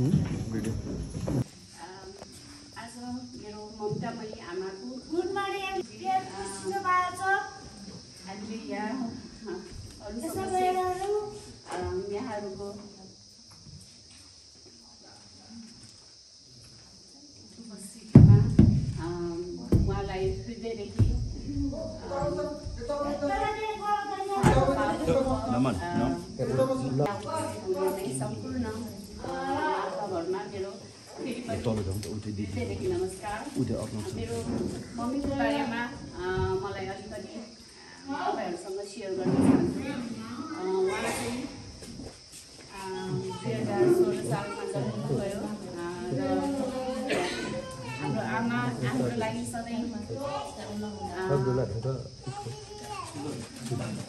आज मेरो ममतामयी आमाको हामीले यहाँहरूको उपस्थितिमा उहाँलाई हृदयदेखि सम्पूर्ण आत्माभरमा मेरो हृदयदेखि नमस्कार। मेरो मम्मीको बारेमा मलाई अलिकति तपाईँहरूसँग सेयर गर्न चाहन्छु। उहाँ चाहिँ 2016 सालमा जन्मिनुभयो र हाम्रो आमा हाम्रो लागि सधैँ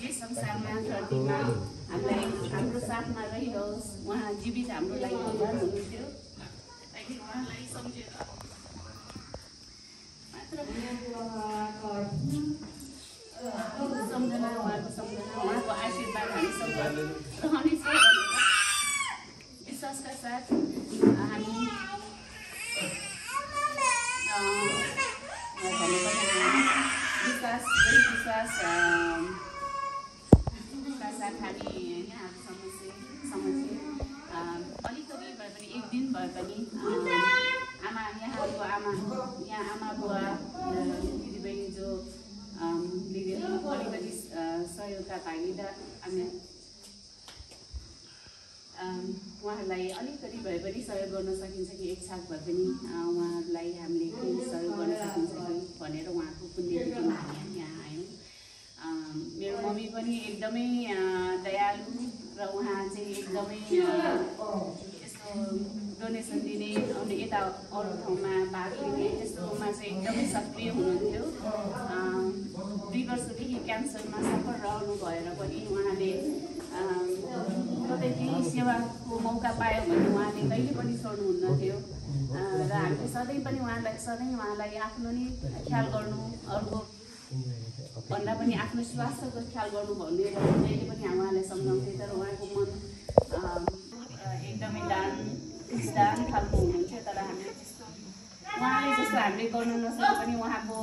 यस संसारमा धरतीमा हामीलाई हाम्रो साथमा रहिरहोस्। उहाँ जीवित हाम्रो लागि भगवान हुनुहुन्थ्यो। उहाँलाई सम्झेर मात्र सम्झना उहाँको आशीर्वाद हामीसँग रहनेछ विश्वासका साथ हामी विश्वासका साथ हामी यहाँहरूसम्म अलिकति भए पनि एक दिन भए पनि यहाँ आमा बुवा दिदीबहिनी जो अलिकति सहयोगका भागीदार हामी उहाँहरूलाई अलिकति भए पनि सहयोग गर्न सकिन्छ कि एक छाक भए पनि उहाँहरूलाई हामीले केही सहयोग गर्न सकिन्छ कि भनेर उहाँको पुण्यतिथिमा हामी यहाँ आयौँ। मेरो मम्मी पनि एकदमै दयालु र उहाँ चाहिँ एकदमै यस्तो डोनेसन दिने अनि यता अरू ठाउँमा भाग लिने त्यस्तोमा चाहिँ एकदमै सक्रिय हुनुहुन्थ्यो। 2 वर्षदेखि क्यान्सरमा सफल रहनु भएर पनि उहाँले कतै केही सेवाको मौका पायो भने उहाँले कहिले पनि छोड्नुहुन्न थियो र हामीले सधैँ उहाँलाई आफ्नो नै ख्याल गर्नु, अरूको भन्दा पनि आफ्नो स्वास्थ्यको ख्याल गर्नु भनेर जहिले पनि उहाँलाई सम्झाउँथे। तर उहाँको मन एकदमै दान खालको हुनुहुन्थ्यो। तर हामीले उहाँले जस्तो हामीले गर्न नसके पनि उहाँको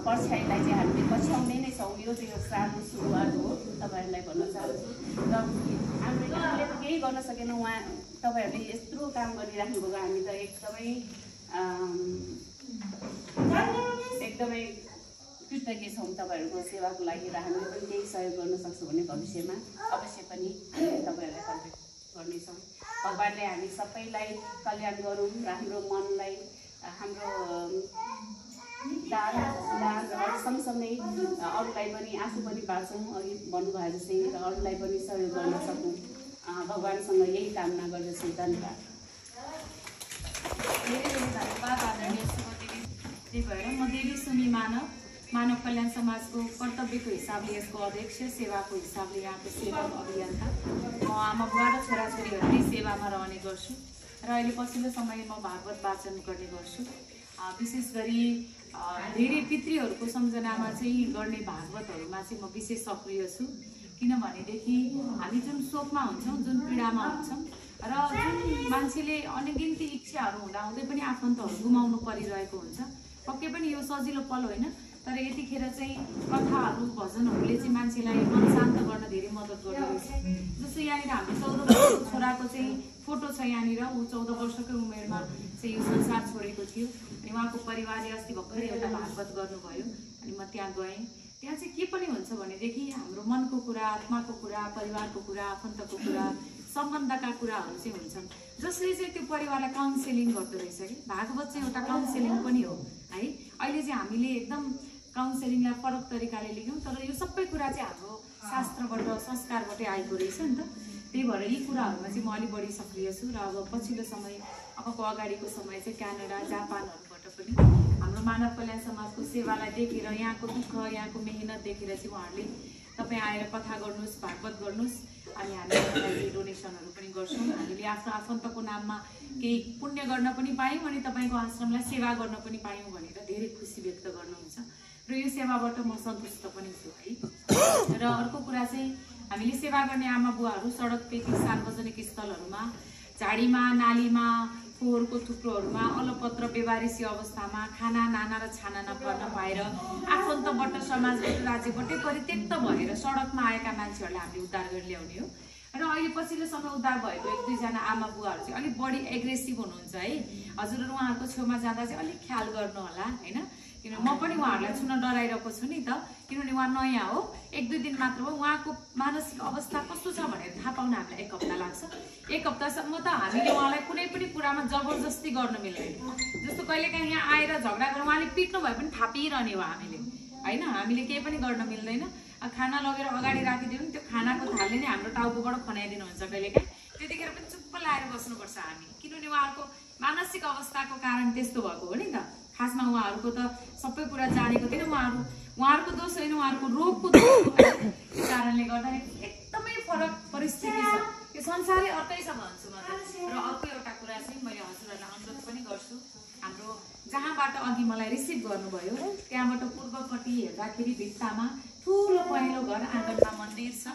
पर्छाइलाई चाहिँ हामीले पछ्याउने नै छौँ। यो चाहिँ सानो सुरुवात हो तपाईँहरूलाई भन्न चाहन्छु। र हामीले त केही गर्न सकेनौँ, उहाँ तपाईँहरूले यत्रो काम गरिराख्नु भएको हामी त एकदमै कृतज्ञ छौँ तपाईँहरूको सेवाको लागि। र हामीले पनि केही सहयोग गर्न सक्छौँ भने भविष्यमा अवश्य पनि हामीले तपाईँहरूलाई कन्ट्याक्ट गर्नेछौँ। भगवान्ले हामी सबैलाई कल्याण गरौँ र हाम्रो मनलाई हाम्रो दान र सँगसँगै अरूलाई पनि आफू पनि बाँचौँ अघि भन्नुभयो जस्तै र अरूलाई पनि सहयोग गर्न सकौँ। भगवान्सँग यही कामना गर्दछु। धन्यवाद। धेरै धन्यवाद आदरणीय श्रीमती। त्यही भएर म देवी सुमी मानव कल्याण समाजको कर्तव्यको हिसाबले यसको अध्यक्ष, सेवाको हिसाबले यहाँको सेवा अभियन्ता, म आमा बुवा र छोराछोरीहरूकै सेवामा रहने गर्छु र अहिले पछिल्लो समय म भागवत वाचन गर्ने गर्छु। विशेष गरी धेरै पितृहरूको सम्झनामा चाहिँ गर्ने भागवतहरूमा चाहिँ म विशेष सक्रिय छु। किनभनेदेखि हामी जुन शोकमा हुन्छौँ, जुन पीडामा हुन्छौँ र जुन मान्छेले अनगिन्ती इच्छाहरू हुँदाहुँदै पनि आफन्तहरू गुमाउनु परिरहेको हुन्छ। पक्कै पनि यो सजिलो पल होइन, तर यतिखेर चाहिँ कथाहरू भजनहरूले चाहिँ मान्छेलाई मन शान्त गर्न धेरै मद्दत गर्दो रहेछ। जस्तो यहाँनिर हाम्रो 14 वर्षको छोराको चाहिँ फोटो छ यहाँनिर। ऊ 14 वर्षकै उमेरमा चाहिँ यो संसार छोडेको थियो अनि उहाँको परिवारले अस्ति भर्खरै एउटा भागवत गर्नुभयो अनि म त्यहाँ गएँ। त्यहाँ चाहिँ के पनि हुन्छ भनेदेखि हाम्रो मनको कुरा, आत्माको कुरा, परिवारको कुरा, आफन्तको कुरा, सम्बन्धका कुराहरू चाहिँ हुन्छन्, जसले चाहिँ त्यो परिवारलाई काउन्सेलिङ गर्दो रहेछ कि। भागवत चाहिँ एउटा काउन्सेलिङ पनि हो है। अहिले चाहिँ हामीले एकदम काउन्सेलिङलाई फरक तरिकाले लेख्यौँ, तर यो सबै कुरा चाहिँ हाम्रो शास्त्रबाट, संस्कारबाटै आएको रहेछ नि त। त्यही भएर यी कुराहरूमा चाहिँ म अलिक बढी सक्रिय छु। र अब पछिल्लो समय, अबको अगाडिको समय चाहिँ क्यानाडा, जापानहरूबाट पनि हाम्रो मानव कल्याण समाजको सेवालाई देखेर, यहाँको दुःख, यहाँको मेहनत देखेर चाहिँ उहाँहरूले तपाईँ आएर कथा गर्नुहोस्, भागवत गर्नुहोस् अनि हामी डोनेसनहरू पनि गर्छौँ। हामीले आफ्नो आफन्तको नाममा केही पुण्य गर्न पनि पायौँ अनि तपाईँको आश्रमलाई सेवा गर्न पनि पायौँ भनेर धेरै खुसी व्यक्त गर्नुहुन्छ र यो सेवाबाट म सन्तुष्ट पनि छु है। र अर्को कुरा चाहिँ हामीले सेवा गर्ने आमा बुवाहरू सडक पेटी, सार्वजनिक स्थलहरूमा, झाडीमा, नालीमा फोहोरको थुप्रोहरूमा अलपत्र बेवारिसी अवस्थामा खाना नाना र छाना नपर्न पाएर आफन्तबाट समाजबाट राज्यबाटै परित्यक्त भएर सडकमा आएका मान्छेहरूलाई हामीले उद्धार गरेर ल्याउने हो। र अहिले पछिल्लो समय उद्धार भएको 1-2 जना आमा बुवाहरू चाहिँ अलिक बढी एग्रेसिभ हुनुहुन्छ है। हजुरहरू उहाँहरूको छेउमा जाँदा चाहिँ अलिक ख्याल गर्नु होला हैन, किनभने म पनि उहाँहरूलाई छुन डराइरहेको छु नि त, किनभने उहाँ नयाँ हो, 1-2 दिन मात्र हो। उहाँको मानसिक अवस्था कस्तो छ भनेर थाहा पाउन हामीलाई 1 हप्ता लाग्छ। 1 हप्तासम्म त हामीले उहाँलाई कुनै पनि कुरामा जबरजस्ती गर्न मिल्दैन। जस्तो कहिलेकाहीँ यहाँ आएर झगडा गरेर उहाँले पिट्नु भए पनि थापिरहने हो हामीले हैन, हामीले केही पनि गर्न मिल्दैन। खाना लगेर अगाडि राखिदियो भने त्यो खानाको थालले नै हाम्रो टाउकोबाट खनाइदिनुहुन्छ कहिलेकाहीँ, त्यतिखेर पनि चुप्प लाएर बस्नुपर्छ हामी, किनभने उहाँहरूको मानसिक अवस्थाको कारण त्यस्तो भएको हो नि त। खासमा उहाँहरूको त सबै कुरा जानेको थिएन, उहाँहरूको दोष होइन, उहाँहरूको रोगको दोष हो। त्यो कारणले गर्दा एकदमै फरक परिस्थिति छ, यो संसारै अर्कै छ भन्छु म त। र अर्को एउटा कुरा चाहिँ मैले हजुरहरूलाई अनुरोध पनि गर्छु, हाम्रो जहाँबाट अघि मलाई रिसिभ गर्नुभयो त्यहाँबाट पूर्वपट्टि हेर्दाखेरि भित्तामा ठुलो पहेँलो घर आँगनमा मन्दिर छ।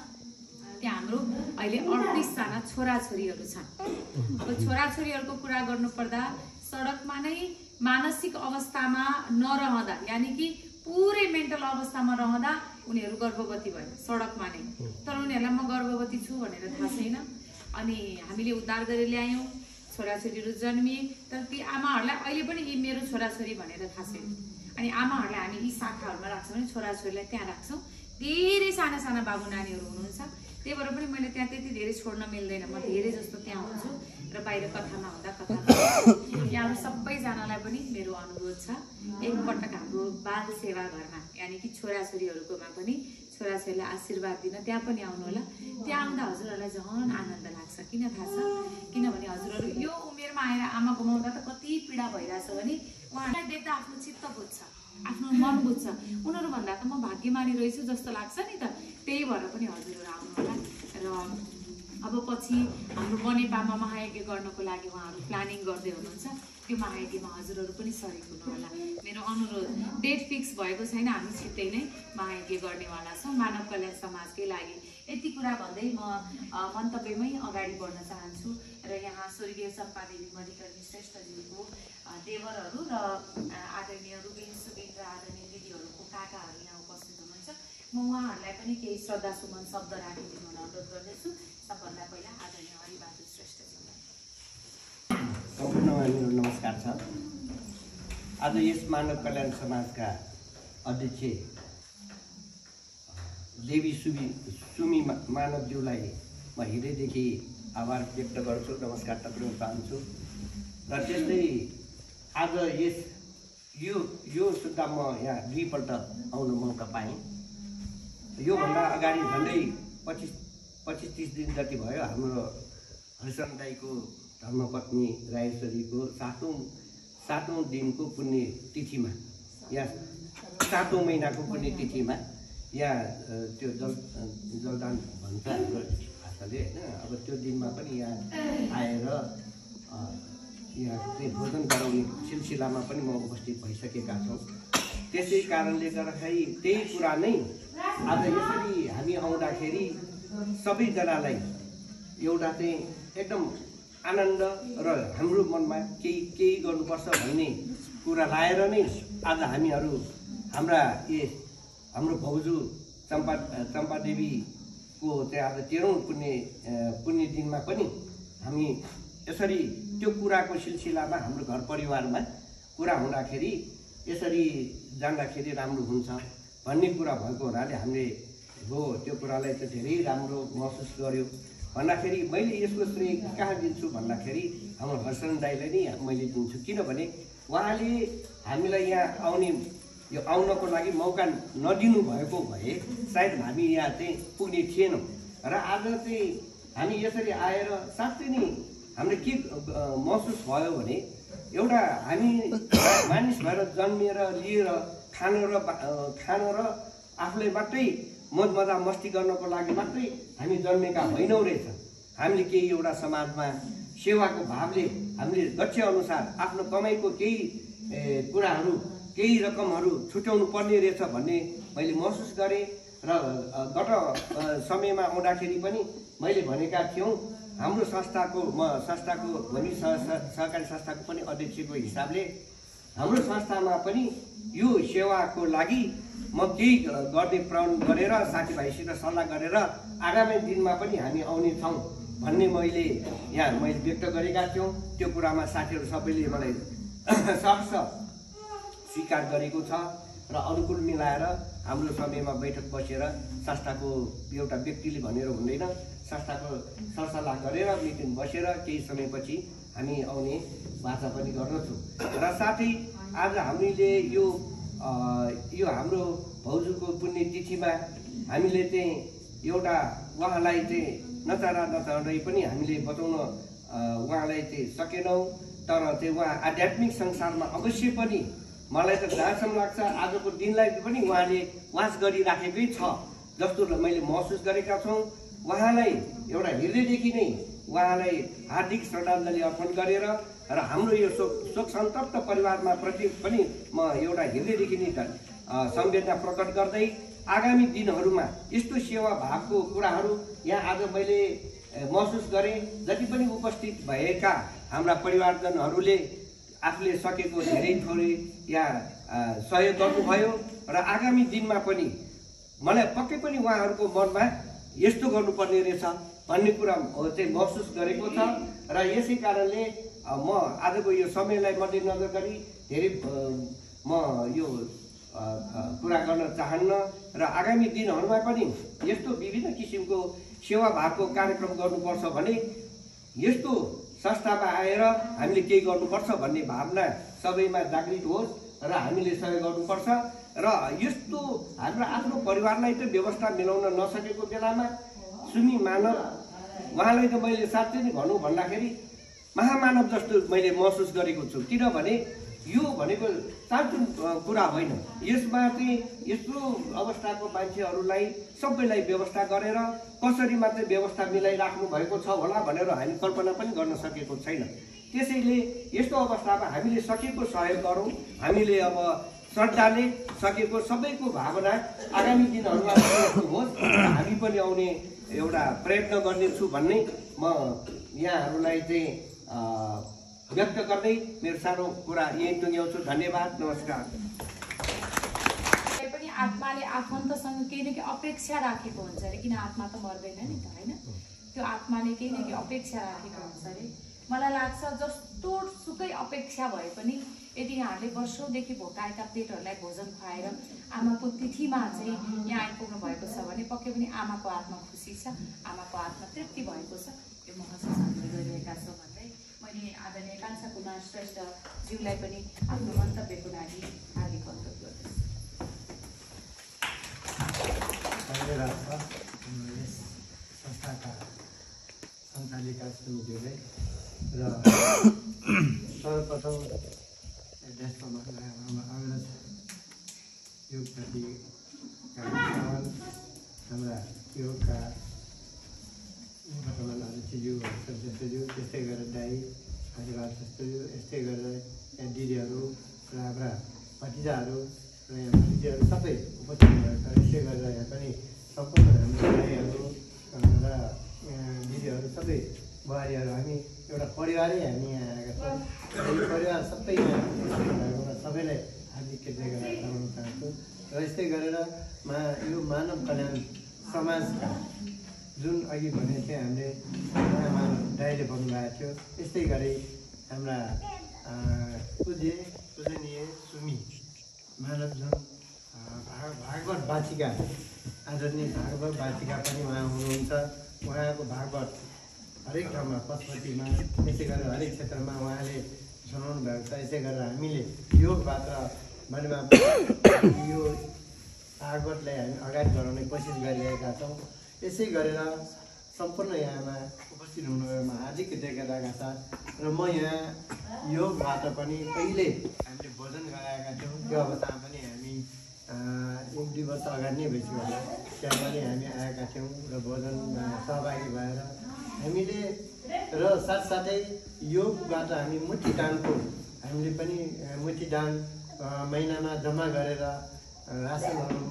त्यहाँ हाम्रो अहिले 38 जना छोराछोरीहरू छन्। अब छोराछोरीहरूको कुरा गर्नुपर्दा सडकमा नै मानसिक अवस्थामा नरहँदा, यानि कि पुरै मेन्टल अवस्थामा रहँदा उनीहरू गर्भवती भए सडकमा नै। तर उनीहरूलाई म गर्भवती छु भनेर थाहा छैन। अनि हामीले उद्धार गरेर ल्यायौँ, छोराछोरीहरू जन्मिए, तर ती आमाहरूलाई अहिले पनि यी मेरो छोराछोरी भनेर थाहा छैन। अनि आमाहरूलाई हामी यी शाखाहरूमा राख्छौँ भने छोराछोरीलाई त्यहाँ राख्छौँ। धेरै साना साना बाबु नानीहरू हुनुहुन्छ, त्यही भएर पनि मैले त्यहाँ त्यति धेरै छोड्न मिल्दैन, म धेरै जस्तो त्यहाँ हुन्छु र बाहिर कथामा हुँदा यहाँहरू सबैजनालाई पनि मेरो अनुरोध छ, एकपटक हाम्रो बाल सेवा घरमा यानि कि छोराछोरीहरूकोमा पनि छोराछोरीलाई आशीर्वाद दिन त्यहाँ पनि आउनु होला। त्यहाँ आउँदा हजुरहरूलाई झन् आनन्द लाग्छ। किन थाहा छ? किनभने हजुरहरू यो उमेरमा आएर आमा गुमाउँदा त कति पीडा भइरहेछ भने उहाँहरूलाई देख्दा आफ्नो चित्त बुझ्छ, आफ्नो मन बुझ्छ। उनीहरूभन्दा त म भाग्यमानी रहेछु जस्तो लाग्छ नि त। त्यही भएर पनि हजुरहरू आउनु होला। र अब पछि हाम्रो बनेपामा महायज्ञ गर्नको लागि उहाँहरू प्लानिङ गर्दै हुनुहुन्छ, त्यो महायज्ञमा हजुरहरू पनि सरिक हुनु होला। मेरो अनुरोध, डेट फिक्स भएको छैन, हामी छिट्टै नै महायज्ञ गर्नेवाला छौँ मानव कल्याण समाजकै लागि। यति कुरा भन्दै म मन्तव्यमै अगाडि बढ्न चाहन्छु। र यहाँ स्वर्गीय चम्पादेवी मणिकर्णी श्रेष्ठज्यूको देवरहरू र आदरणीय रुबिन सुबिन र आदरणीय दिदीहरूको काकाहरू यहाँ उपस्थित हुनुहुन्छ। म उहाँहरूलाई पनि केही श्रद्धा सुमन शब्द राखिदिनु अनुरोध गर्दैछु। सबभन्दा पहिला आदरणीय हरिबहादुर श्रेष्ठज्यूलाई सम्पूर्णमा मेरो नमस्कार छ। आज यस मानव कल्याण समाजका अध्यक्ष देवी सुमी मानवज्यूलाई म हृदयदेखि आभार व्यक्त गर्छु, नमस्कार टक्राउन चाहन्छु। र त्यस्तै आज यो सुत्दा म यहाँ 2 पल्ट आउन मौका पाएँ। योभन्दा अगाडि झन्डै 25-30 दिन जति भयो हाम्रो हरिशरण दाईको धर्मपत्नी राजेश्वरीको 7औं दिनको पुण्य तिथिमा, यहाँ 7औं महिनाको पुण्य तिथिमा यहाँ त्यो जलदान भन्छ हाम्रो भाषाले होइन। अब त्यो दिनमा पनि यहाँ आएर यहाँ चाहिँ भोजन गराउने सिलसिलामा पनि म उपस्थित भइसकेका छौँ। त्यसै कारणले गर्दाखेरि त्यही कुरा नै आज यसरी हामी आउँदाखेरि सबैजनालाई एउटा चाहिँ एकदम आनन्द र हाम्रो मनमा केही गर्नुपर्छ भन्ने कुरा लाएर नै आज हामीहरू हाम्रो भाउजू चम्पादेवीको चाहिँ आज 13औं पुण्य दिनमा पनि हामी यसरी त्यो कुराको सिलसिलामा हाम्रो घर परिवारमा कुरा हुँदाखेरि यसरी जाँदाखेरि राम्रो हुन्छ भन्ने कुरा भएको हुनाले हामीले हो त्यो कुरालाई चाहिँ धेरै राम्रो महसुस गर्यो। भन्दाखेरि मैले यसको श्रेय कहाँ दिन्छु भन्दाखेरि हाम्रो हरिशरण दाईलाई नै मैले दिन्छु, किनभने उहाँले हामीलाई यहाँ आउनको लागि मौका नदिनु भएको भए सायद हामी यहाँ चाहिँ पुग्ने थिएनौँ। र आज चाहिँ हामी यसरी आएर साँच्चै नै हामीले के महसुस भयो भने एउटा हामी मानिस भएर जन्मिएर लिएर खानु र आफूलाई मात्रै मौज मजा मस्ती गर्नको लागि मात्रै हामी जन्मेका होइनौँ रहेछ। हामीले केही एउटा समाजमा सेवाको भावले हामीले लक्ष्य अनुसार आफ्नो कमाइको केही कुराहरू केही रकमहरू छुट्याउनु पर्ने रहेछ भन्ने मैले महसुस गरेँ। र गत समयमा आउँदाखेरि पनि मैले भनेका थियौँ हाम्रो संस्थाको भनी सहकारी संस्थाको पनि अध्यक्षको हिसाबले हाम्रो संस्थामा पनि यो सेवाको लागि म केही गर्ने प्रण गरेर साथीभाइसित सल्लाह गरेर आगामी दिनमा पनि हामी आउने छौँ भन्ने मैले व्यक्त गरेका थियौँ। त्यो कुरामा साथीहरू सबैले मलाई सहर्ष स्वीकार गरेको छ र अनुकूल मिलाएर हाम्रो समयमा बैठक बसेर संस्थाको एउटा व्यक्तिले भनेर हुँदैन, संस्थाको सरसल्लाह गरेर मिटिङ बसेर केही समयपछि हामी आउने वाचा पनि गर्दछौँ। र साथै आज हामीले यो हाम्रो भाउजूको पुण्यतिथिमा हामीले चाहिँ एउटा उहाँलाई चाहिँ नचाहँदै पनि हामीले बताउन उहाँलाई चाहिँ सकेनौँ। तर चाहिँ उहाँ आध्यात्मिक संसारमा अवश्य पनि मलाई त जहाँसम्म लाग्छ आजको दिनलाई पनि उहाँले वास गरिराखेकै छ जस्तो मैले महसुस गरेका छौँ। उहाँलाई एउटा हृदयदेखि नै उहाँलाई हार्दिक श्रद्धाञ्जली अर्पण गरेर र हाम्रो यो शोक सन्तप्त परिवारमा प्रति पनि म एउटा हृदयदेखि नै संवेदना प्रकट गर्दै आगामी दिनहरूमा यस्तो सेवा भावको कुराहरू यहाँ आज मैले महसुस गरेँ। जति पनि उपस्थित भएका हाम्रा परिवारजनहरूले आफूले सकेको धेरै थोरै यहाँ सहयोग गर्नुभयो र आगामी दिनमा पनि मलाई पक्कै पनि उहाँहरूको मनमा यस्तो गर्नुपर्ने रहेछ भन्ने कुरा चाहिँ महसुस गरेको छ। र यसै कारणले म आजको यो समयलाई मध्यनजर गरी धेरै म यो कुरा गर्न चाहन्न र आगामी दिनहरूमा पनि यस्तो विभिन्न किसिमको सेवा भावको कार्यक्रम गर्नुपर्छ भने यस्तो संस्थामा आएर हामीले केही गर्नुपर्छ भन्ने भावना सबैमा जागृत होस् र हामीले सहयोग गर्नुपर्छ। र यस्तो हाम्रो आफ्नो परिवारलाई त व्यवस्था मिलाउन नसकेको बेलामा सुमी मानव उहाँलाई त मैले साँच्चै नै भनौँ भन्दाखेरि महामानव जस्तो मैले महसुस गरेको छु। किनभने यो भनेको सानो कुरा होइन, यसमा चाहिँ यस्तो अवस्थाको मान्छेहरूलाई सबैलाई व्यवस्था गरेर कसरी मात्रै व्यवस्था मिलाइराख्नु भएको छ होला भनेर हामी कल्पना पनि गर्न सकेको छैन। त्यसैले यस्तो अवस्थामा हामीले सकेको सहयोग गरौँ। हामीले अब श्रद्धाले सकेको सबैको भावना आगामी दिनहरूमा होस्, हामी पनि आउने एउटा प्रयत्न गर्नेछु भन्ने म यहाँहरूलाई चाहिँ व्यक्त गर्दै मेरो सानो कुरा यहीँ टुङ्ग्याउँछु। धन्यवाद, नमस्कार। पनि आत्माले आफन्तसँग केही न केही अपेक्षा राखेको हुन्छ अरे, किन आत्मा त मर्दैन नि त होइन, त्यो आत्माले केही न केही अपेक्षा राखेको हुन्छ अरे। मलाई लाग्छ जस्तो सुकै अपेक्षा भए पनि यदि यहाँहरूले वर्षौँदेखि भोकाएका पेटहरूलाई भोजन खुवाएर आमाको तिथिमा चाहिँ यहाँ आइपुग्नु भएको छ भने पक्कै पनि आमाको आत्मा खुसी छ, आमाको आत्मा तृप्ति भएको छ, यो महसुस हामीले गरिरहेका छौँ भन्दै मैले आदरणीय कान्छा कुमार श्रेष्ठज्यूलाई पनि आफ्नो मन्तव्यको लागि हार्दिक अनुरोध गर्दछु। संस्थाका सञ्चालिका समितिले र सर्वप्रथम देशमा अग्रज युगप्रति हाम्रा युगका वर्तमान अध्यक्षज्यू सदस्यज्यू, त्यस्तै गरेर दाई आशीर्वाद शास्त्रीज्यू, यस्तै गरेर यहाँ दिदीहरू र हाम्रा भतिजाहरू र यहाँ भतिजीहरू सबै उपस्थित भएको छ। यसै गरेर यहाँ पनि सम्पूर्ण हाम्रो दाईहरू र दिदीहरू सबै बुहारीहरू हामी एउटा परिवारै हामी यहाँ आएका छौँ। यो परिवार सबै यहाँ सबैलाई हार्दिक कृतज्ञता जनाउन चाहन्छु। र यस्तै गरेर यो मानव कल्याण समाजका जुन अघि भने चाहिँ हामीले दाइले भन्नुभएको थियो, त्यस्तै गरी हाम्रा पूजनीय सुमी मानव जुन भागवत वाचिका आदरणीय भागवत वाचिका पनि उहाँ हुनुहुन्छ। उहाँको भागवत हरेक ठाउँमा पशुपतिमा त्यसै गरेर हरेक क्षेत्रमा उहाँले सुनाउनु भएको छ। यसै गरेर हामीले योगबाट भनेमा यो भागवतलाई हामी अगाडि बढाउने कोसिस गरिरहेका छौँ। यसै गरेर सम्पूर्ण यहाँमा उपस्थित हुनुभएमा हार्दिक कृतज्ञताका साथ र म यहाँ योगबाट पनि पहिले हामीले भोजन गराएका थियौँ। त्यो अवस्थामा पनि हामी 1-2 वर्ष अगाडि नै भइसक्यो होला, त्यहाँ पनि हामी आएका थियौँ र भोजनमा सहभागी भएर हामीले र साथसाथै योगबाट हामी मुठीदानको हामीले पनि मुठीदान महिनामा जम्मा गरेर रासनहरू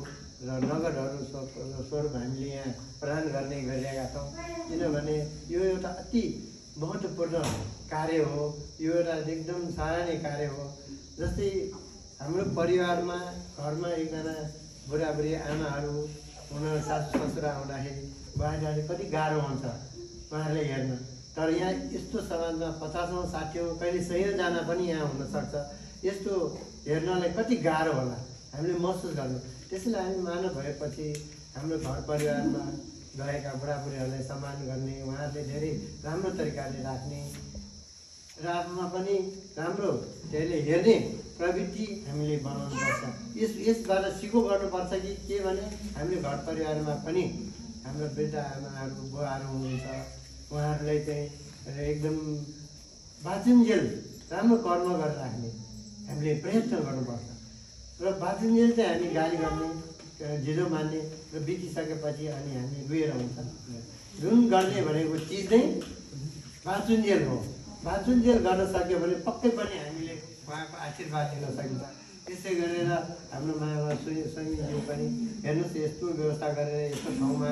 र नगरहरू स्वरूप हामीले यहाँ प्रदान गर्ने गरिरहेका छौँ। किनभने यो एउटा अति महत्त्वपूर्ण कार्य हो, यो एउटा एकदम सराहनीय कार्य हो। जस्तै हाम्रो परिवारमा घरमा एकजना बुढाबुढी आमाहरू हुन, सासु ससुरा हुँदाखेरि बुहारीहरूले कति गाह्रो हुन्छ उहाँहरूले हेर्न। तर यहाँ यस्तो समाजमा 50औँ 60औँ कहिले 100 जना पनि यहाँ हुनसक्छ। यस्तो हेर्नलाई कति गाह्रो होला हामीले महसुस गर्नु। त्यसैले हामी मानव भएपछि हाम्रो घर परिवारमा गएका बुढाबुढीहरूलाई सम्मान गर्ने, उहाँहरूले धेरै राम्रो तरिकाले राख्ने र आफूमा पनि राम्रो त्यसले हेर्ने प्रवृत्ति हामीले बनाउनुपर्छ। यसबाट सिको गर्नुपर्छ कि के भने हामीले घर परिवारमा पनि हाम्रो वृद्ध आमाहरू बुवाहरू हुनुहुन्छ, उहाँहरूलाई चाहिँ एकदम बाँचुन्जेल राम्रो कर्म गरेर राख्ने हामीले प्रयत्न गर्नुपर्छ। र बाँचुन्जेल चाहिँ हामी गाली गर्ने, झिजो मान्ने र बितिसकेपछि अनि हामी रुएर हुन्छ। जुन गर्ने भनेको चिज नै बाँचुन्जेल हो। बाँचुन्जेल गर्न सक्यो भने पक्कै पनि हामीले उहाँको आशीर्वाद दिन सकिन्छ। त्यसै गरेर हाम्रो मामा स्वामीज्यू पनि हेर्नुहोस्, यस्तो व्यवस्था गरेर यस्तो ठाउँमा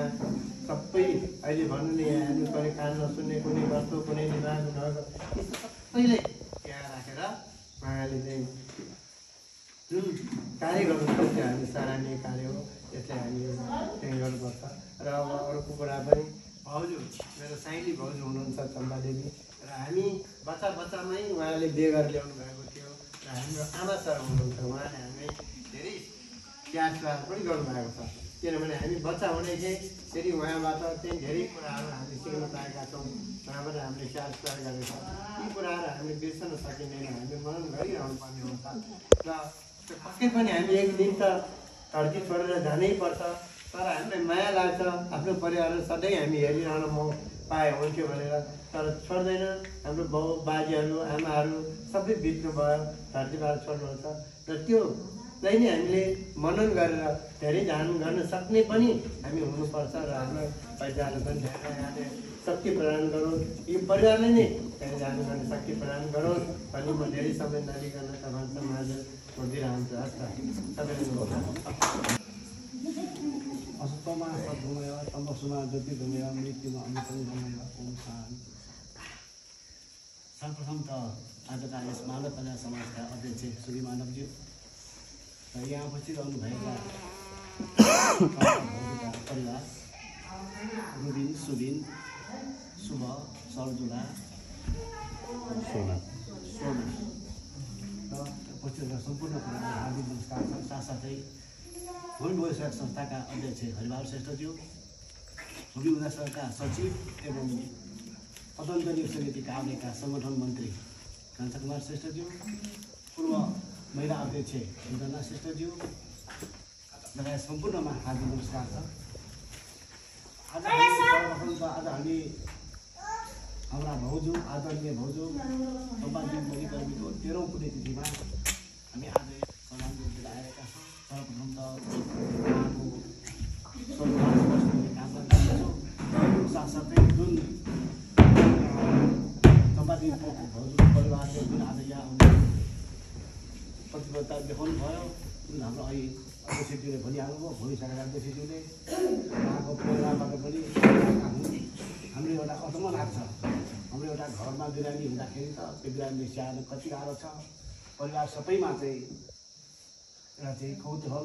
सबै अहिले भन्नु नि यहाँ हेर्नु पऱ्यो, कान नसुन्ने, कुनै वस्तु कुनै निर्माण नगर्नु, यस्तो सबैलाई त्यहाँ राखेर उहाँले चाहिँ जुन कार्य गर्नुहुन्छ त्यो हामी सराहनीय कार्य हो। यसलाई हामीले त्यही गर्नुपर्छ। र अब अर्को कुरा पनि भाउजू, मेरो साइली भाउजू हुनुहुन्छ चम्पादेवी, र हामी बच्चामै उहाँले बिहे गरेर ल्याउनु भएको थियो। र हाम्रो आमा सर हुनुहुन्छ, उहाँले हामीलाई धेरै स्याहार सुहार पनि गर्नुभएको छ। किनभने हामी बच्चा हुँदै थिएँ, फेरि उहाँबाट चाहिँ धेरै कुराहरू हामीले सिक्न पाएका छौँ। उहाँबाट हामीले स्याहार सुहार गरेको छ। ती कुराहरू हामीले बिर्सन सकिँदैन, हामीले मनन गरिरहनु पर्ने हुन्छ। र पक्कै पनि हामी एक दिन त धरती छोडेर जानै पर्छ। तर हामीलाई माया लाग्छ, आफ्नो परिवारलाई सधैँ हामी हेरिरहन पाए हुन्थ्यो भनेर। तर छोड्दैन, हाम्रो बाउ बाजेहरू आमाहरू सबै बित्नुभयो, धरतीबाट छोड्नुहुन्छ। र त्योलाई नै हामीले मनन गरेर धेरै ध्यान गर्न सक्ने पनि हामी हुनुपर्छ। र हाम्रो पैसाहरू पनि धेरै शक्ति प्रदान गरौँ, यो परिवारलाई नै धेरै ध्यान गर्ने शक्ति प्रदान गरौँ भन्ने म धेरै समय नलिकन तपाईँहरूको माझ छोडिदिइरहन्छु। हस् त, सबैले असुत्वमा सद्भूमय तमसुमा ज्योति धुमेर मृत्युमा अमृतम गमय ओम शान्ति। सर्वप्रथम त आजका यस मानव कल्याण समाजका अध्यक्ष श्री मानवज्यू र यहाँ उपस्थित रहनुभएका परिवार रुबिन, सुबिन, शुभ, सर्जुला, सोना र उपस्थित सम्पूर्ण कुरालाई हार्दिक नमस्कार छ। साथसाथै भूमि व्यवसायिक संस्थाका अध्यक्ष हरिबहादुर श्रेष्ठज्यू, भूमि व्यवसायका सचिव एवं पतञ्जलि समिति काभ्रेका सङ्गठन मन्त्री कान्छा कुमार श्रेष्ठज्यू, पूर्व महिला अध्यक्ष सञ्जना श्रेष्ठज्यू लगायत सम्पूर्णमा हार्दिक नमस्कार छ। आज हामी हाम्रा भाउजू, आदरणीय भाउजू चम्पादेवी मणिकर्मीको 13औँ पुण्यतिथिमा हामी आज सम्मान आएका छौँ। सर्वप्रथम त उहाँको स्वर्गवास बस्ने कामना गर्दछौँ। साथसाथै जुन चम्पादेवीको भाउजूको परिवारले जुन आज यहाँ आउने प्रतिबद्धता देखाउनु भयो, जुन हाम्रो अहिले अध्यक्षज्यूले भनिहाल्नुभयो, भोलिसकेका अध्यक्षज्यूले उहाँको परिवारबाट पनि हाम्रो एउटा अचम्म लाग्छ। हाम्रो एउटा घरमा बिरामी हुँदाखेरि त त्यो बिरामीले स्याहार्न कति गाह्रो छ। परिवार सबैमा चाहिँ एउटा चाहिँ कौतूहल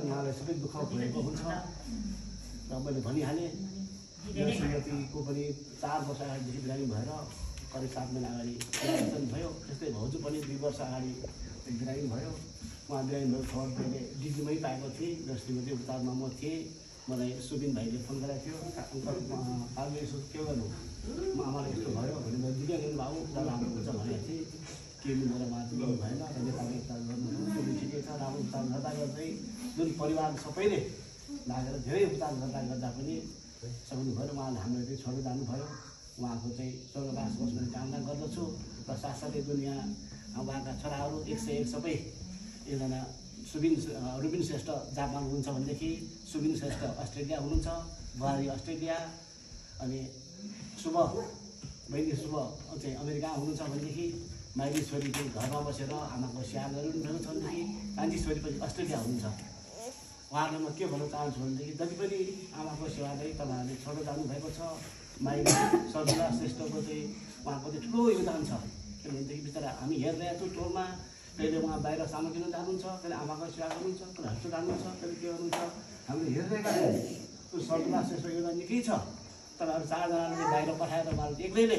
उहाँलाई सबै दुःख भएको हुन्छ। र मैले भनिहालेँ, मेरो श्रीमतीको पनि 4 वर्ष अगाडिदेखि बिरामी भएर करिब 7 महिना अगाडि निधन भयो। त्यस्तै भाउजू पनि 2 वर्ष अगाडि बिरामी भयो। उहाँ बिरामी भएको खबर मैले डिजीमै पाएको थिएँ र श्रीमती उपचारमा म थिएँ। मलाई सुबिन भाइले फोन गरेको थियो, अङ्कल यसो के गर्नु, म आमालाई यस्तो भयो भने मैले दिदी भाउ उपचार राम्रो हुन्छ भनेको थिएँ। के मिलेर उहाँ चाहिँ गर्नु भएन र नेपाली उपचार गर्नु सुबिन ठिकै छ। राम्रो उपचार गर्दा गर्दै जुन परिवार सबैले लागेर धेरै उपचार गर्दा पनि सकिनु भयो। उहाँले हामीलाई चाहिँ छोडेर जानुभयो। उहाँको चाहिँ स्वर्गवास होस् भन्ने कामना गर्दछु। र साथसाथै जुन यहाँ उहाँका छोराहरू 101 सबै, एकजना रुबिन श्रेष्ठ जापान हुनुहुन्छ भनेदेखि, सुबिन श्रेष्ठ अस्ट्रेलिया हुनुहुन्छ, बुहारी अस्ट्रेलिया, अनि शुभ बहिनी शुभ चाहिँ अमेरिका हुनुहुन्छ भनेदेखि, माइली छोरी चाहिँ घरमा बसेर आमाको स्याहार गरिरहनु भएको छ भनेदेखि, कान्छी छोरी पनि अस्ट्रेलिया हुनुहुन्छ। उहाँहरूलाई म के भन्न चाहन्छु भनेदेखि जति पनि आमाको सेवाले तपाईँहरूले छोडेर जानुभएको छ माई सर्जुला श्रेष्ठको चाहिँ उहाँको चाहिँ ठुलो योगदान छ। किनभनेदेखि बिचरा हामी हेरिरहेको छौँ टोलमा, कहिले उहाँ बाहिर सामान किन्न जानुहुन्छ, कहिले आमाको सेवा गर्नुहुन्छ, कहिले हस्पिटल जानुहुन्छ, कहिले के गर्नुहुन्छ, हामीले हेरिरहेका छौँ। त्यो सर्जुला श्रेष्ठ योगदान निकै छ। तपाईँहरू 4 जनाले बाहिर पठाएर उहाँले एक्लैले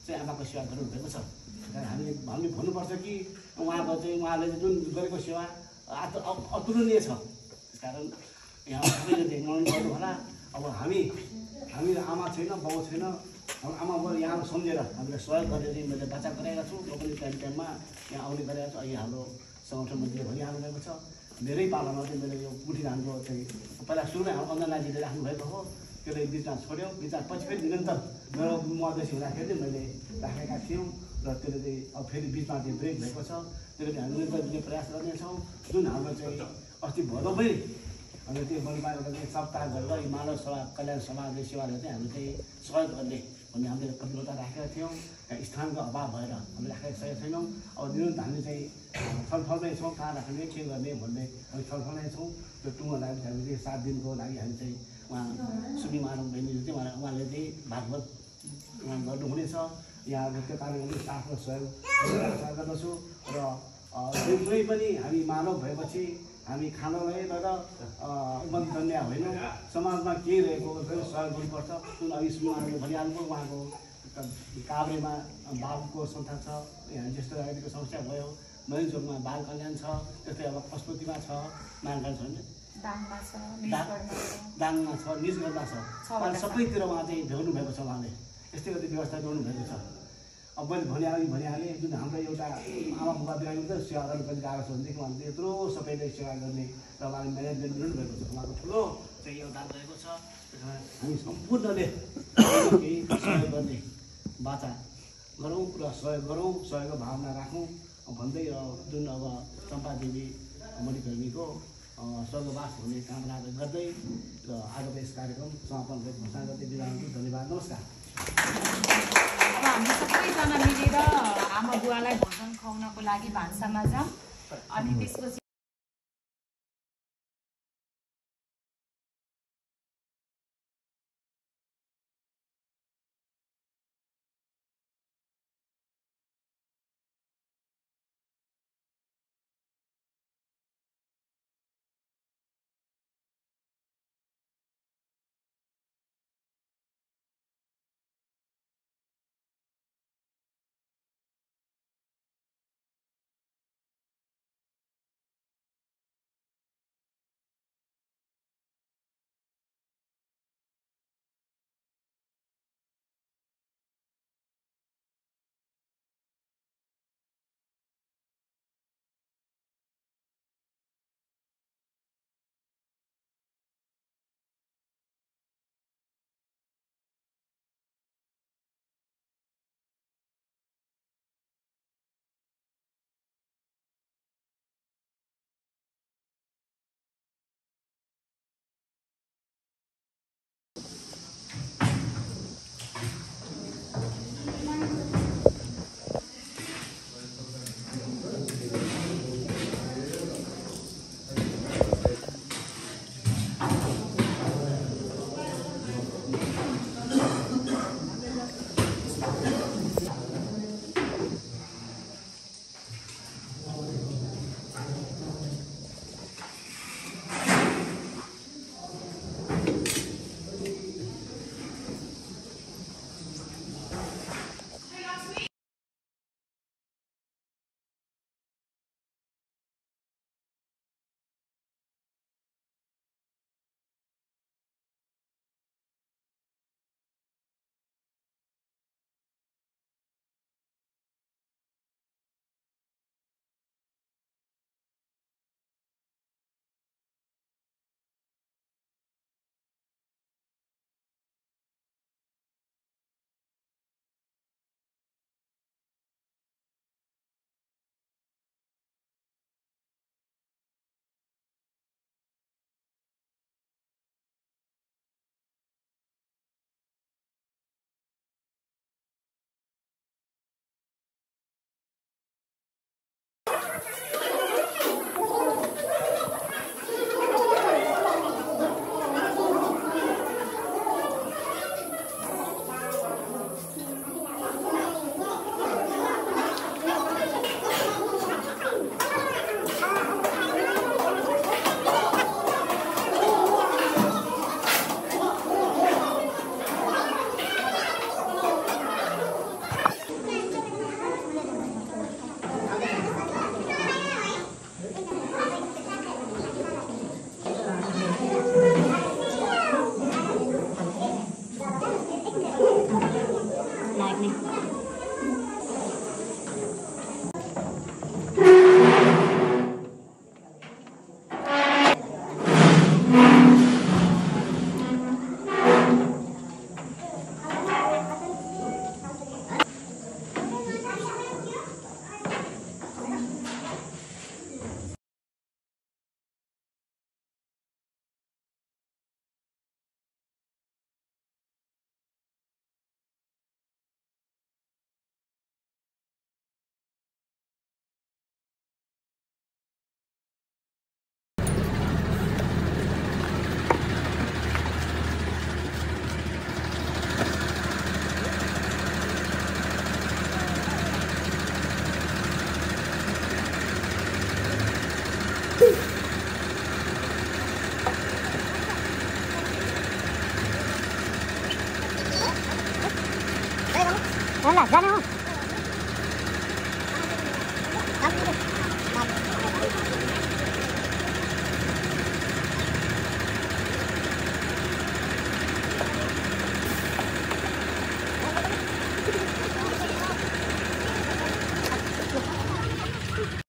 चाहिँ आमाको सेवा गर्नुभएको छ। हामीले भन्नुपर्छ कि उहाँको चाहिँ उहाँले जुन गरेको सेवा अतुलनीय छ। त्यसकारण यहाँ सबैले ग्रहण गर्नु होला। अब हामी आमा छैन, बाउ छैन, आमा बाउ यहाँ सम्झेर हामीले सहयोग गरेर चाहिँ मैले बच्चा गराएका छु। म पनि टाइममा यहाँ आउने गरेको छु। अहिले हाम्रो संगठन मन्त्रीले भनिहाल्नु भएको छ, धेरै पालामा चाहिँ मैले यो गुठी धानको चाहिँ पहिला सुरुमै अन्जनाजीले राख्नुभएको हो, त्यसले बिचमा छोड्यो। बिचमा पछि फेरि निरन्तर मेरो मधेसी हुँदाखेरि मैले राखेका थियौँ र त्यसले चाहिँ अब फेरि बिचमा चाहिँ ब्रेक भएको छ। त्यसले चाहिँ हामी निरन्तर दिने प्रयास गर्नेछौँ। जुन हाम्रो चाहिँ अस्ति भदौमै हामीले त्यो बलमा एउटा चाहिँ सप्ताह गरेर यो मानव सेवा कल्याण समाजले सेवाले चाहिँ हामी चाहिँ सहयोग गर्ने भन्ने हामीले प्रतिबद्धता राखेका थियौँ। स्थानको अभाव भएर हामीले राखेका सकेका छैनौँ। अब निरन्तर हामी चाहिँ छलफलमै छौँ, कहाँ राख्ने के गर्ने भन्ने हामी छलफलमै छौँ। त्यो टुङ्गो लागि हामीले 7 दिनको लागि हामी चाहिँ उहाँ सुमी मानव बहिनीले चाहिँ उहाँले चाहिँ भागवत गर्नुहुनेछ। यहाँ त्यो कारणले आफ्नो सहयोग गर्दछु र जुनै पनि हामी मानव भएपछि हामी खानलाई र उमन्त्रणीय होइनौँ। समाजमा के रहेको फेरि सहयोग गर्नुपर्छ। जुन अघि सुमिमाले भनिहाल्नु उहाँको काभ्रेमा बाबुको संस्था छ, यहाँ ज्येष्ठ नागरिकको समस्या भयो, नैनचोकमा बाल कल्याण छ, त्यस्तै अब पशुपतिमा छ, मानकान छ भने दाङमा छ, निजगढमा छ। सबैतिर उहाँ चाहिँ भ्याउनु भएको छ। उहाँले यस्तै गरी व्यवस्था गर्नुभएको छ। अब मैले भनिहालेँ जुन हाम्रो एउटा आमा बुबा बिरामी त सेवा गर्नु पनि गएको छ भनेदेखि उहाँले यत्रो सबैले सेवा गर्ने र उहाँले म्यानेजमेन्ट गर्नुभएको छ। उहाँको ठुलो चाहिँ योगदान रहेको छ। त्यसमा हामी सम्पूर्णले केही सहयोग गर्ने बाचा गरौँ र सहयोग गरौँ, सहयोगको भावना राखौँ भन्दै जुन अब चम्पादेवी मणिकर्मीको स्वर्गवास हुने कामना गर्दै र आजको यस कार्यक्रम समापन गरेर घोषणा गर्दै बिदा हुन्छु। धन्यवाद, नमस्कार। अब हामी सबैजना मिलेर आमा बुवालाई भोजन खुवाउनको लागि भान्सामा जाऊँ अनि त्यसपछि